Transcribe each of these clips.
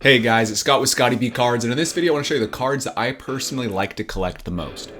Hey guys, it's Scott with Scotty B Cards, and in this video I want to show you the cards that I personally like to collect the most.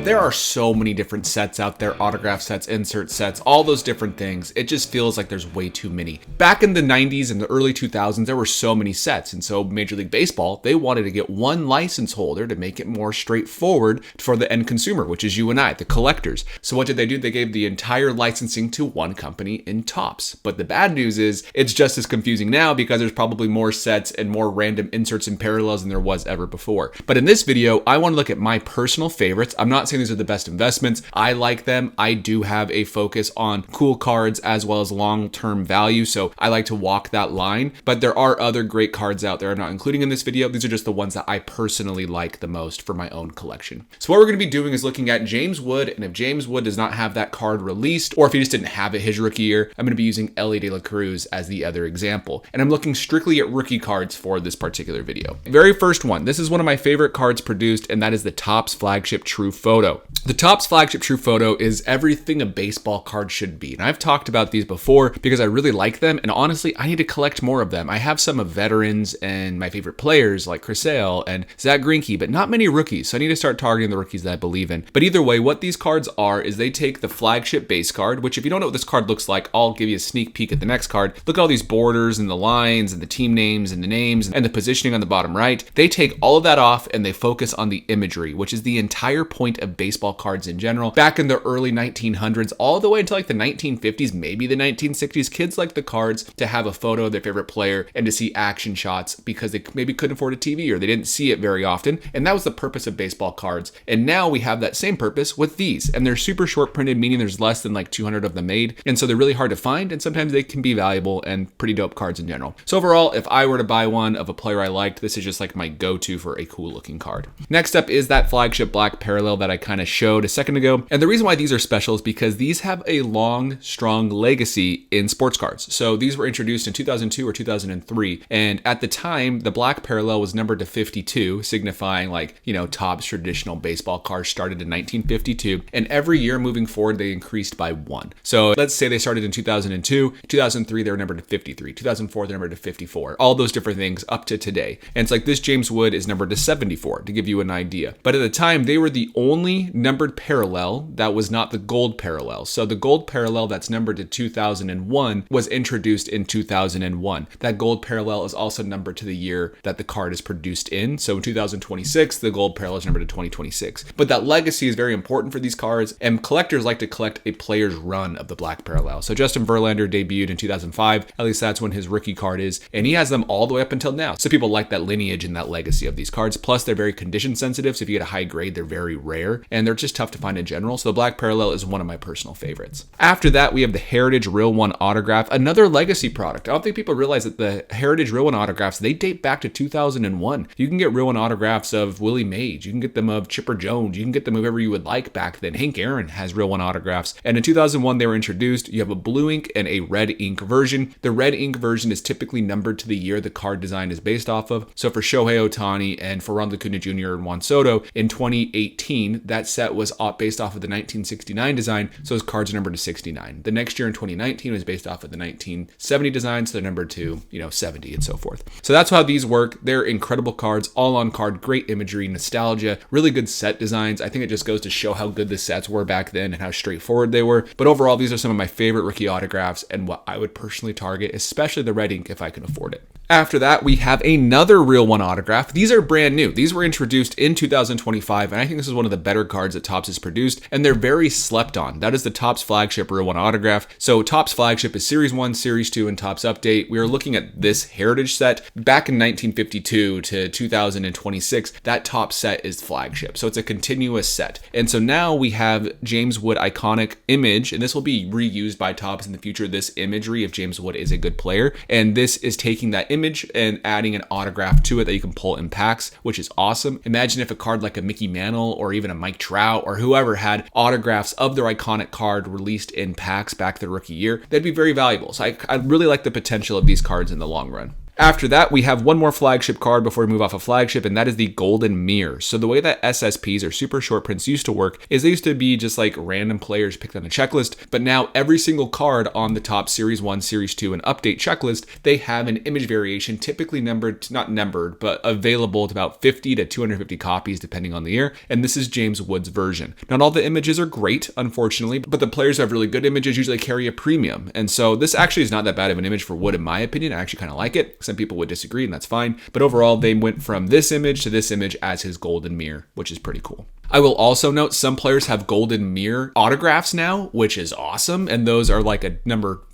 There are so many different sets out there, autograph sets, insert sets, all those different things. It just feels like there's way too many. Back in the 90s and the early 2000s, there were so many sets, and so Major League Baseball, they wanted to get one license holder to make it more straightforward for the end consumer, which is you and I, the collectors. So what did they do? They gave the entire licensing to one company in Topps. But the bad news is, it's just as confusing now because there's probably more sets and more random inserts and parallels than there was ever before. But in this video, I want to look at my personal favorites. I'm not saying these are the best investments. I like them. I do have a focus on cool cards as well as long-term value, so I like to walk that line. But there are other great cards out there I'm not including in this video. These are just the ones that I personally like the most for my own collection. So what we're going to be doing is looking at James Wood, and if James Wood does not have that card released, or if he just didn't have it his rookie year, I'm going to be using Elly De La Cruz as the other example. And I'm looking strictly at rookie cards for this particular video. Very first one, this is one of my favorite cards produced, and that is the Topps Flagship True Photo. The Topps Flagship True Photo is everything a baseball card should be. And I've talked about these before because I really like them. And honestly, I need to collect more of them. I have some of veterans and my favorite players like Chris Sale and Zach Greinke, but not many rookies. So I need to start targeting the rookies that I believe in. But either way, what these cards are is they take the flagship base card, which if you don't know what this card looks like, I'll give you a sneak peek at the next card. Look at all these borders and the lines and the team names and the names and the positioning on the bottom right. They take all of that off and they focus on the imagery, which is the entire point of baseball cards in general. Back in the early 1900s, all the way until like the 1950s, maybe the 1960s, kids liked the cards to have a photo of their favorite player and to see action shots because they maybe couldn't afford a TV or they didn't see it very often. And that was the purpose of baseball cards. And now we have that same purpose with these. And they're super short printed, meaning there's less than like 200 of them made. And so they're really hard to find. And sometimes they can be valuable and pretty dope cards in general. So overall, if I were to buy one of a player I liked, this is just like my go-to for a cool looking card. Next up is that flagship black parallel that I kind of showed a second ago. And the reason why these are special is because these have a long, strong legacy in sports cards. So these were introduced in 2002 or 2003. And at the time, the black parallel was numbered to 52, signifying like, Topps traditional baseball cards started in 1952. And every year moving forward, they increased by one. So let's say they started in 2002, 2003, they were numbered to 53, 2004, they're numbered to 54, all those different things up to today. And it's like this James Wood is numbered to 74 to give you an idea. But at the time, they were the only numbered parallel that was not the gold parallel. So the gold parallel that's numbered to 2001 was introduced in 2001. That gold parallel is also numbered to the year that the card is produced in. So in 2026, the gold parallel is numbered to 2026. But that legacy is very important for these cards, and collectors like to collect a player's run of the black parallel. So Justin Verlander debuted in 2005. At least that's when his rookie card is, and he has them all the way up until now. So people like that lineage and that legacy of these cards. Plus, they're very condition sensitive. So if you get a high grade, they're very rare, and they're just tough to find in general. So the black parallel is one of my personal favorites. After that, we have the Heritage Real One Autograph, another legacy product. I don't think people realize that the Heritage Real One autographs, they date back to 2001. You can get Real One autographs of Willie Mays. You can get them of Chipper Jones. You can get them of whoever you would like back then. Hank Aaron has Real One autographs. And in 2001, they were introduced. You have a blue ink and a red ink version. The red ink version is typically numbered to the year the card design is based off of. So for Shohei Ohtani and for Ronald Acuna Jr. and Juan Soto in 2018, that set was based off of the 1969 design, so his cards are numbered to 69. The next year in 2019 was based off of the 1970 design, so they're numbered to 70 and so forth. So that's how these work. They're incredible cards, all on card, great imagery, nostalgia, really good set designs. I think it just goes to show how good the sets were back then and how straightforward they were. But overall, these are some of my favorite rookie autographs and what I would personally target, especially the red ink if I can afford it. After that, we have another Real One autograph. These are brand new. These were introduced in 2025, and I think this is one of the better cards that Topps has produced, and they're very slept on. That is the Topps Flagship Real One autograph. So Topps Flagship is Series 1, Series 2, and Topps Update. We are looking at this Heritage set. Back in 1952 to 2026, that Topps set is Flagship. So it's a continuous set. And so now we have James Wood iconic image, and this will be reused by Topps in the future, this imagery if James Wood is a good player. And this is taking that image and adding an autograph to it that you can pull in packs, which is awesome. Imagine if a card like a Mickey Mantle or even a Mike Trout or whoever had autographs of their iconic card released in packs back their rookie year. That'd be very valuable. So I really like the potential of these cards in the long run. After that, we have one more flagship card before we move off of flagship, and that is the Golden Mirror. So the way that SSPs, or super short prints, used to work is they used to be just like random players picked on a checklist, but now every single card on the top Series 1, Series 2, and Update checklist, they have an image variation, typically numbered, not numbered, but available to about 50 to 250 copies depending on the year, and this is James Wood's version. Not all the images are great, unfortunately, but the players who have really good images usually carry a premium, and so this actually is not that bad of an image for Wood in my opinion. I actually kind of like it. Some people would disagree, and that's fine. But overall, they went from this image to this image as his Golden Mirror, which is pretty cool. I will also note some players have Golden Mirror autographs now, which is awesome. And those are like a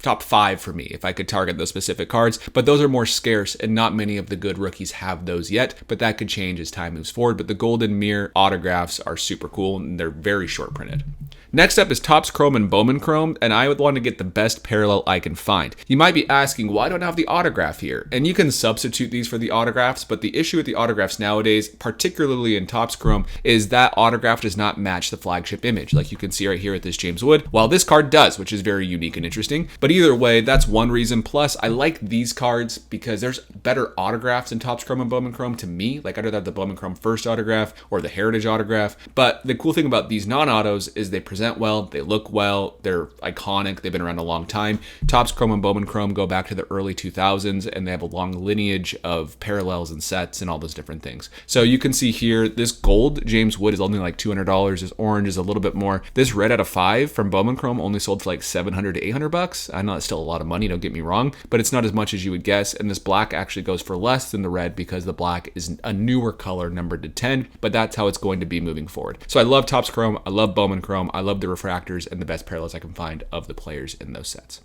top 5 for me if I could target those specific cards. But those are more scarce and not many of the good rookies have those yet. But that could change as time moves forward. But the Golden Mirror autographs are super cool and they're very short printed. Next up is Topps Chrome and Bowman Chrome, and I would want to get the best parallel I can find. You might be asking, why don't I have the autograph here? And you can substitute these for the autographs, but the issue with the autographs nowadays, particularly in Topps Chrome, is that autograph does not match the flagship image, like you can see right here with this James Wood, while this card does, which is very unique and interesting. But either way, that's one reason. Plus, I like these cards because there's better autographs in Topps Chrome and Bowman Chrome to me. Like, I'd rather have the Bowman Chrome first autograph or the Heritage autograph. But the cool thing about these non-autos is they present well, they look well, they're iconic, they've been around a long time. Topps Chrome and Bowman Chrome go back to the early 2000s, and they have a long lineage of parallels and sets and all those different things. So you can see here, this gold James Wood is only like $200. This orange is a little bit more. This red out of 5 from Bowman Chrome only sold for like $700 to $800. I know it's still a lot of money, don't get me wrong, but it's not as much as you would guess. And this black actually goes for less than the red because the black is a newer color numbered to 10, but that's how it's going to be moving forward. So I love Topps Chrome, I love Bowman Chrome, I love the refractors and the best parallels I can find of the players in those sets.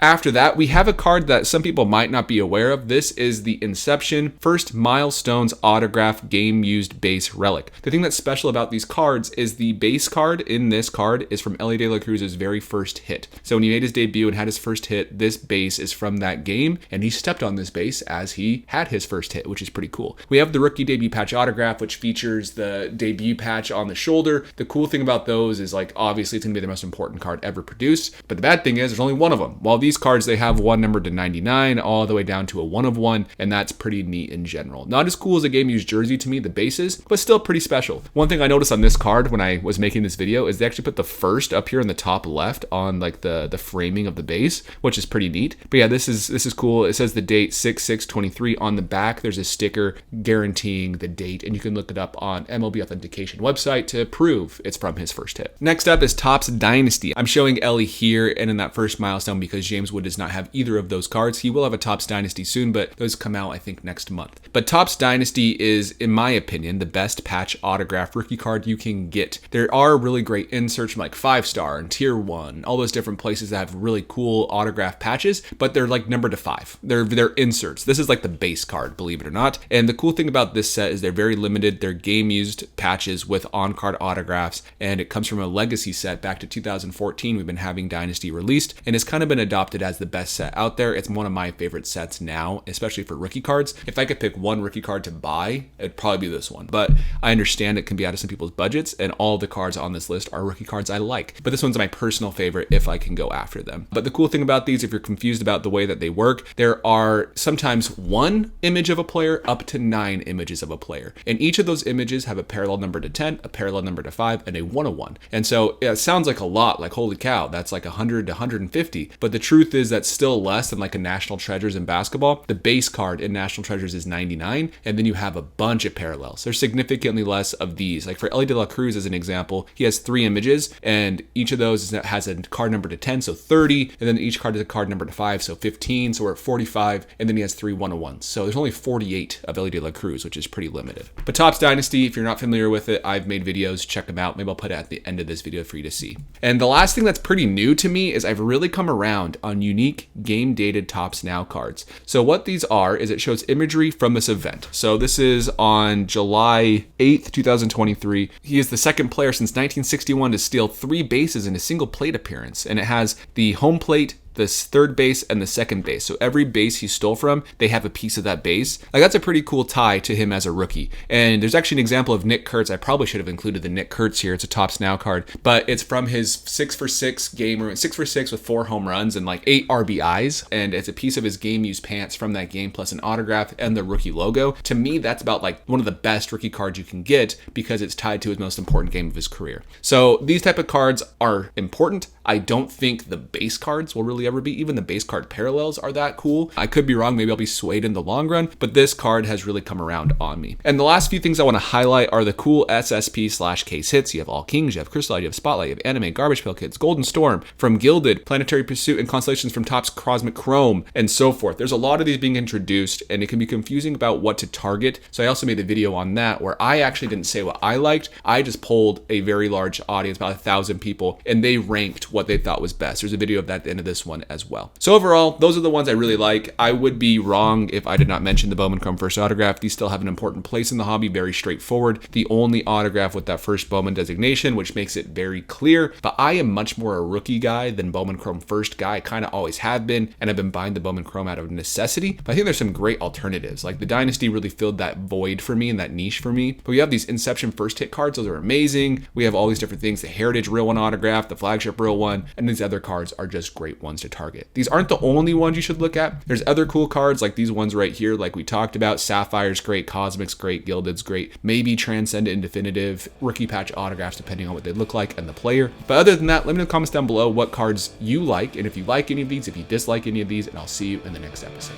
After that, we have a card that some people might not be aware of. This is the Inception First Milestones Autograph Game Used Base Relic. The thing that's special about these cards is the base card in this card is from Elly De La Cruz's very first hit. So when he made his debut and had his first hit, this base is from that game, and he stepped on this base as he had his first hit, which is pretty cool. We have the rookie debut patch autograph, which features the debut patch on the shoulder. The cool thing about those is, like, obviously it's gonna be the most important card ever produced, but the bad thing is there's only one of them. While these cards, they have one numbered to 99 all the way down to a 1 of 1, and that's pretty neat in general. Not as cool as a game used jersey to me, the bases, but still pretty special. One thing I noticed on this card when I was making this video is they actually put the first up here in the top left on like the framing of the base, which is pretty neat. But yeah, this is cool. It says the date 6/6/23 on the back. There's a sticker guaranteeing the date, and you can look it up on MLB Authentication website to prove it's from his first hit. Next up is Topps Dynasty. I'm showing Elly here and in that first milestone because James Wood does not have either of those cards. He will have a Topps Dynasty soon, but those come out I think next month. But Topps Dynasty is, in my opinion, the best patch autograph rookie card you can get. There are really great inserts from like 5-star and Tier 1, all those different places that have really cool autograph patches, but they're like numbered to 5. They're inserts. This is like the base card, believe it or not. And the cool thing about this set is they're very limited. They're game used patches with on-card autographs, and it comes from a legacy set back to 2014. We've been having Dynasty released, and it's kind of been adopted as the best set out there. It's one of my favorite sets now, especially for rookie cards. If I could pick one rookie card to buy, it'd probably be this one. But I understand it can be out of some people's budgets, and all the cards on this list are rookie cards I like. But this one's my personal favorite if I can go after them. But the cool thing about these, if you're confused about the way that they work, there are sometimes 1 image of a player up to 9 images of a player. And each of those images have a parallel number to 10, a parallel number to 5, and a 1 of 1. And so it sounds like a lot, like holy cow, that's like 100 to 150. But the truth is that's still less than like a National Treasures in basketball. The base card in National Treasures is 99, and then you have a bunch of parallels. There's significantly less of these. Like for Elly De La Cruz as an example, he has 3 images, and each of those has a card number to 10, so 30, and then each card has a card number to 5, so 15, so we're at 45, and then he has 3 1-of-1s. So there's only 48 of Elly De La Cruz, which is pretty limited. But Topps Dynasty, if you're not familiar with it, I've made videos, check them out. Maybe I'll put it at the end of this video for you to see. And the last thing that's pretty new to me is I've really come around on unique game dated Topps Now cards. So what these are is it shows imagery from this event. So this is on July 8th, 2023. He is the second player since 1961 to steal 3 bases in a single plate appearance. And it has the home plate the third base and the second base. So every base he stole from, they have a piece of that base. Like, that's a pretty cool tie to him as a rookie. And there's actually an example of Nick Kurtz. I probably should have included the Nick Kurtz here. It's a Topps Now card, but it's from his 6-for-6 game, 6-for-6 with 4 home runs and like 8 RBIs. And it's a piece of his game used pants from that game, plus an autograph and the rookie logo. To me, that's about like one of the best rookie cards you can get because it's tied to his most important game of his career. So these type of cards are important. I don't think the base cards will really ever be. Even the base card parallels are that cool. I could be wrong. Maybe I'll be swayed in the long run, but this card has really come around on me. And the last few things I want to highlight are the cool SSP/case hits. You have All Kings, you have Crystal, you have Spotlight, you have Anime, Garbage Pail Kids, Golden Storm from Gilded, Planetary Pursuit, and Constellations from Topps Cosmic Chrome, and so forth. There's a lot of these being introduced, and it can be confusing about what to target. So I also made a video on that where I actually didn't say what I liked. I just polled a very large audience, about 1,000 people, and they ranked what they thought was best. There's a video of that at the end of this one as well. So overall, those are the ones I really like. I would be wrong if I did not mention the Bowman Chrome first autograph. These still have an important place in the hobby, very straightforward. The only autograph with that first Bowman designation, which makes it very clear. But I am much more a rookie guy than Bowman Chrome first guy. I kind of always have been, and I've been buying the Bowman Chrome out of necessity. But I think there's some great alternatives. Like the Dynasty really filled that void for me and that niche for me. But we have these Inception first hit cards. Those are amazing. We have all these different things, the Heritage Real One autograph, the Flagship Real One, and these other cards are just great ones to target. These aren't the only ones you should look at. There's other cool cards like these ones right here, like we talked about. Sapphire's great, Cosmic's great, Gilded's great, maybe Transcendent and Definitive, rookie patch autographs depending on what they look like and the player. But other than that, let me know in the comments down below what cards you like, and if you like any of these, if you dislike any of these, and I'll see you in the next episode.